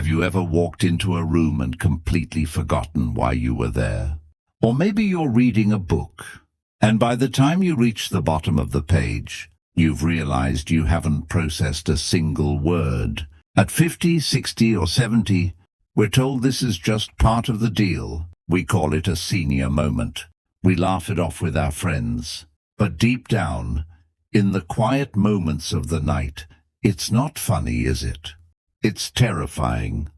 Have you ever walked into a room and completely forgotten why you were there? Or maybe you're reading a book, and by the time you reach the bottom of the page, you've realized you haven't processed a single word. At 50, 60, or 70, we're told this is just part of the deal. We call it a senior moment. We laugh it off with our friends. But deep down, in the quiet moments of the night, it's not funny, is it? It's terrifying.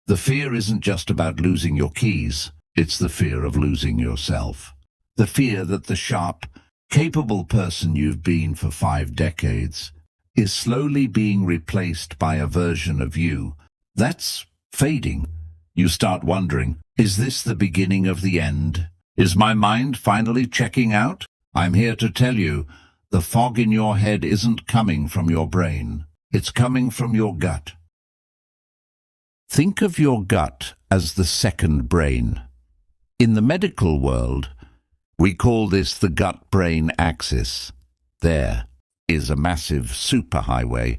The fear isn't just about losing your keys. It's the fear of losing yourself. The fear that the sharp, capable person you've been for 5 decades is slowly being replaced by a version of you that's fading. You start wondering, is this the beginning of the end? Is my mind finally checking out? I'm here to tell you, the fog in your head isn't coming from your brain. It's coming from your gut. Think of your gut as the second brain. In the medical world, we call this the gut-brain axis. There is a massive superhighway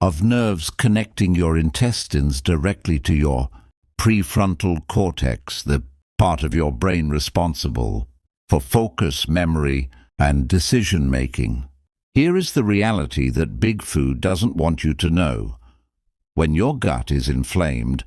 of nerves connecting your intestines directly to your prefrontal cortex, the part of your brain responsible for focus, memory, and decision-making. Here is the reality that big food doesn't want you to know. When your gut is inflamed,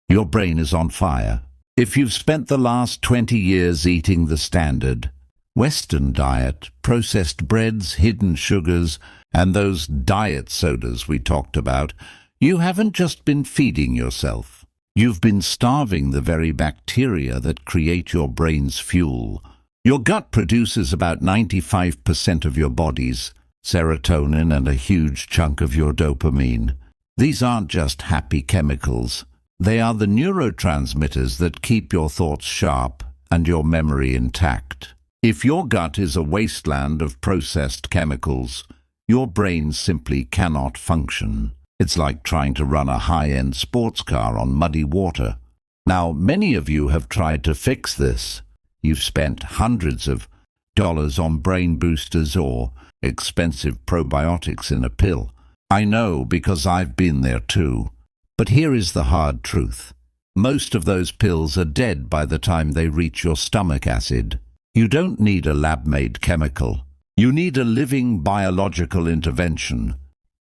your brain is on fire. If you've spent the last 20 years eating the standard Western diet, processed breads, hidden sugars, and those diet sodas we talked about, you haven't just been feeding yourself. You've been starving the very bacteria that create your brain's fuel. Your gut produces about 95% of your body's serotonin and a huge chunk of your dopamine. These aren't just happy chemicals. They are the neurotransmitters that keep your thoughts sharp and your memory intact. If your gut is a wasteland of processed chemicals, your brain simply cannot function. It's like trying to run a high-end sports car on muddy water. Now, many of you have tried to fix this. You've spent hundreds of dollars on brain boosters or expensive probiotics in a pill. I know because I've been there too. But here is the hard truth. Most of those pills are dead by the time they reach your stomach acid. You don't need a lab-made chemical. You need a living biological intervention.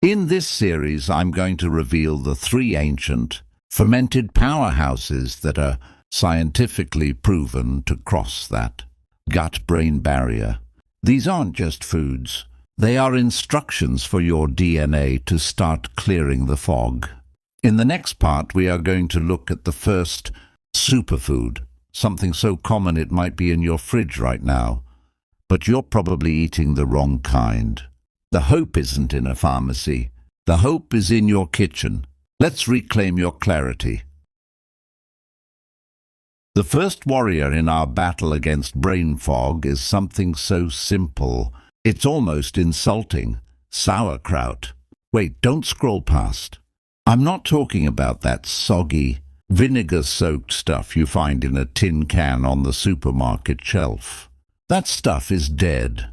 In this series, I'm going to reveal the 3 ancient, fermented powerhouses that are scientifically proven to cross that gut-brain barrier. These aren't just foods. They are instructions for your DNA to start clearing the fog. In the next part, we are going to look at the first superfood, something so common it might be in your fridge right now, but you're probably eating the wrong kind. The hope isn't in a pharmacy. The hope is in your kitchen. Let's reclaim your clarity. The first warrior in our battle against brain fog is something so simple, it's almost insulting. Sauerkraut. Wait, don't scroll past. I'm not talking about that soggy, vinegar-soaked stuff you find in a tin can on the supermarket shelf. That stuff is dead.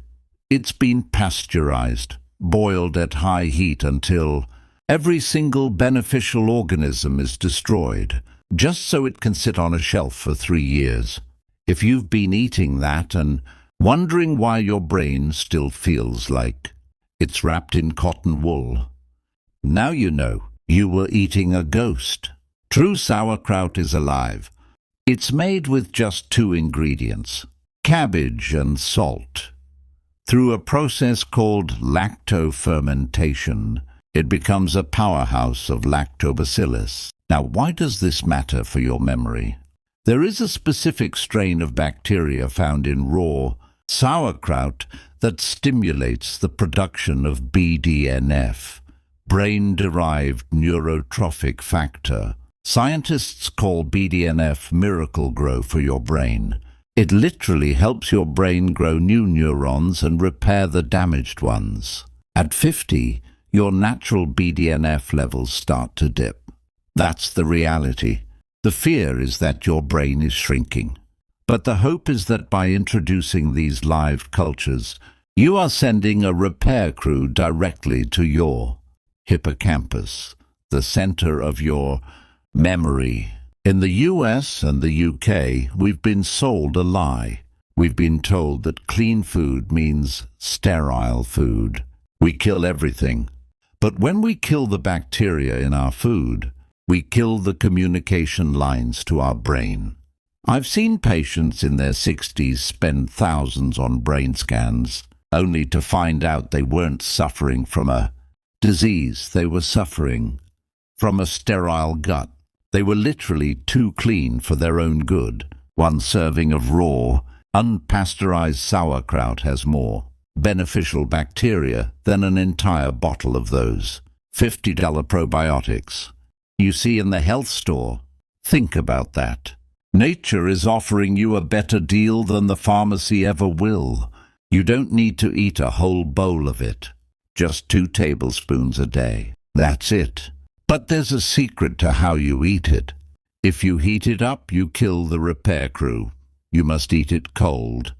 It's been pasteurized, boiled at high heat until every single beneficial organism is destroyed, just so it can sit on a shelf for 3 years. If you've been eating that and wondering why your brain still feels like it's wrapped in cotton wool, now you know. You were eating a ghost. True sauerkraut is alive. It's made with just 2 ingredients, cabbage and salt. Through a process called lactofermentation, it becomes a powerhouse of lactobacillus. Now, why does this matter for your memory? There is a specific strain of bacteria found in raw sauerkraut that stimulates the production of BDNF, brain-derived neurotrophic factor. Scientists call BDNF miracle grow for your brain. It literally helps your brain grow new neurons and repair the damaged ones. At 50, your natural BDNF levels start to dip. That's the reality. The fear is that your brain is shrinking. But the hope is that by introducing these live cultures, you are sending a repair crew directly to your hippocampus, the center of your memory. In the US and the UK, we've been sold a lie. We've been told that clean food means sterile food. We kill everything. But when we kill the bacteria in our food, we kill the communication lines to our brain. I've seen patients in their 60s spend thousands on brain scans, only to find out they weren't suffering from a disease. They were suffering from a sterile gut. They were literally too clean for their own good. One serving of raw, unpasteurized sauerkraut has more beneficial bacteria than an entire bottle of those $50 probiotics you see in the health store. Think about that. Nature is offering you a better deal than the pharmacy ever will. You don't need to eat a whole bowl of it. Just 2 tablespoons a day. That's it. But there's a secret to how you eat it. If you heat it up, you kill the repair crew. You must eat it cold,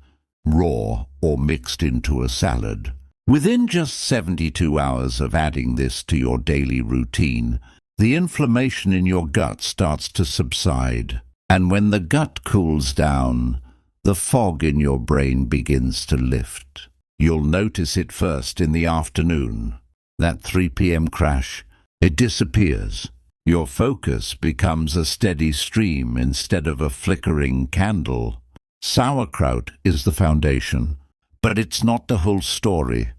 raw, or mixed into a salad. Within just 72 hours of adding this to your daily routine, the inflammation in your gut starts to subside. And when the gut cools down, the fog in your brain begins to lift. You'll notice it first in the afternoon. That 3 p.m. crash, it disappears. Your focus becomes a steady stream instead of a flickering candle. Sauerkraut is the foundation, but it's not the whole story.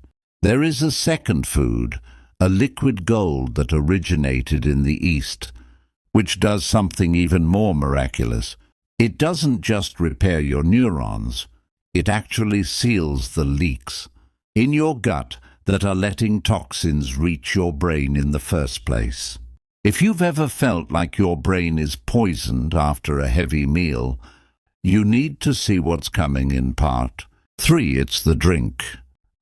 There is a second food, a liquid gold that originated in the East, which does something even more miraculous. It doesn't just repair your neurons, it actually seals the leaks in your gut that are letting toxins reach your brain in the first place. If you've ever felt like your brain is poisoned after a heavy meal, you need to see what's coming in part 3. It's the drink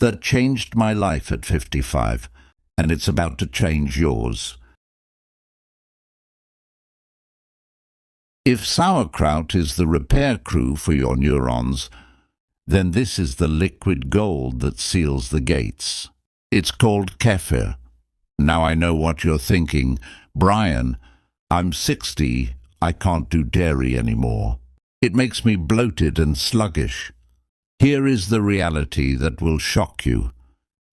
that changed my life at 55, and it's about to change yours. If sauerkraut is the repair crew for your neurons, then this is the liquid gold that seals the gates. It's called kefir. Now I know what you're thinking. Brian, I'm 60, I can't do dairy anymore. It makes me bloated and sluggish. Here is the reality that will shock you.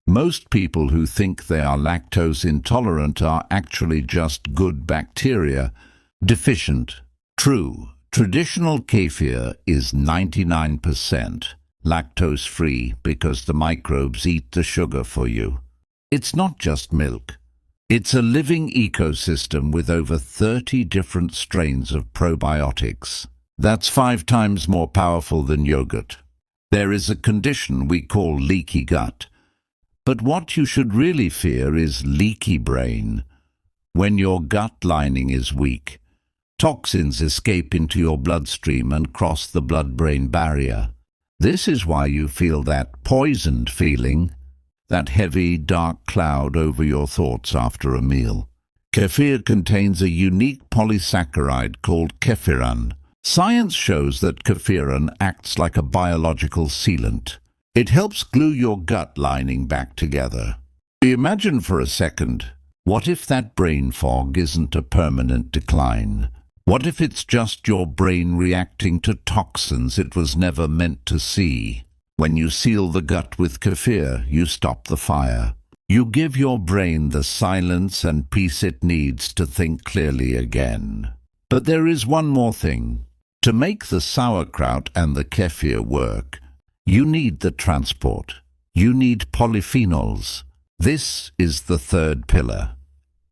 Most people who think they are lactose intolerant are actually just good bacteria deficient. True, traditional kefir is 99% lactose-free because the microbes eat the sugar for you. It's not just milk. It's a living ecosystem with over 30 different strains of probiotics. That's 5 times more powerful than yogurt. There is a condition we call leaky gut. But what you should really fear is leaky brain. When your gut lining is weak, toxins escape into your bloodstream and cross the blood-brain barrier. This is why you feel that poisoned feeling, that heavy, dark cloud over your thoughts after a meal. Kefir contains a unique polysaccharide called kefiran. Science shows that kefiran acts like a biological sealant. It helps glue your gut lining back together. Imagine for a second, what if that brain fog isn't a permanent decline? What if it's just your brain reacting to toxins it was never meant to see? When you seal the gut with kefir, you stop the fire. You give your brain the silence and peace it needs to think clearly again. But there is one more thing. To make the sauerkraut and the kefir work, you need the transport. You need polyphenols. This is the third pillar.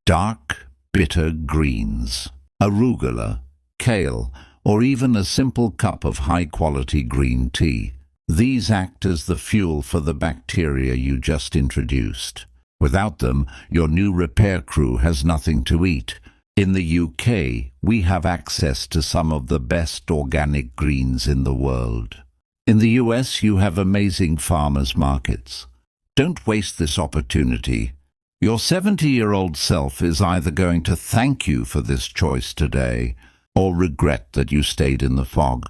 Dark, bitter greens. Arugula, kale, or even a simple cup of high-quality green tea. These act as the fuel for the bacteria you just introduced. Without them, your new repair crew has nothing to eat. In the UK, we have access to some of the best organic greens in the world. In the US, you have amazing farmers' markets. Don't waste this opportunity. Your 70-year-old self is either going to thank you for this choice today or regret that you stayed in the fog.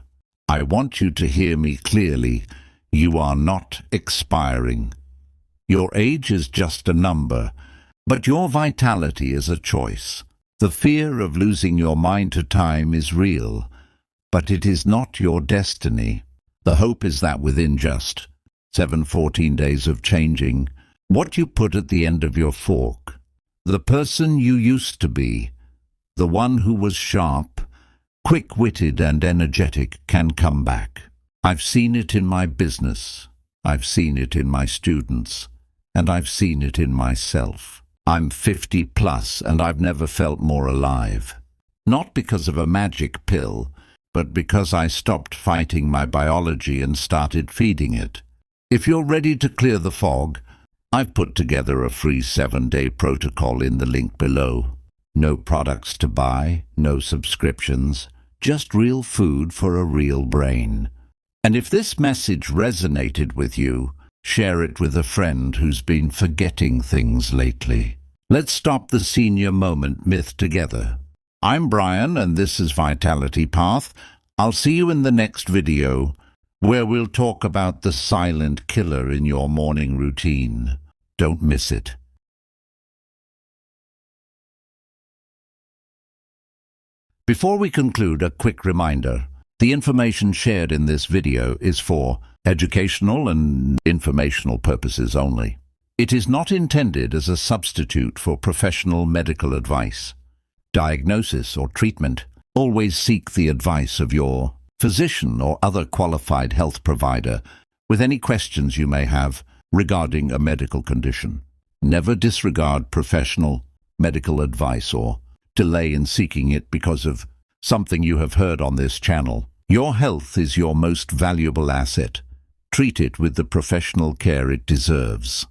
I want you to hear me clearly. You are not expiring. Your age is just a number. But your vitality is a choice. The fear of losing your mind to time is real, but it is not your destiny. The hope is that within just 14 days of changing what you put at the end of your fork, the person you used to be, the one who was sharp, quick-witted and energetic, can come back. I've seen it in my business, I've seen it in my students, and I've seen it in myself. I'm 50 plus and I've never felt more alive. Not because of a magic pill, but because I stopped fighting my biology and started feeding it. If you're ready to clear the fog, I've put together a free 7-day protocol in the link below. No products to buy, no subscriptions, just real food for a real brain. And if this message resonated with you, share it with a friend who's been forgetting things lately. Let's stop the senior moment myth together. I'm Brian and this is Vitality Path. I'll see you in the next video, where we'll talk about the silent killer in your morning routine. Don't miss it. Before we conclude, a quick reminder. The information shared in this video is for educational and informational purposes only. It is not intended as a substitute for professional medical advice, diagnosis or treatment. Always seek the advice of your physician or other qualified health provider with any questions you may have regarding a medical condition. Never disregard professional medical advice or delay in seeking it because of something you have heard on this channel. Your health is your most valuable asset. Treat it with the professional care it deserves.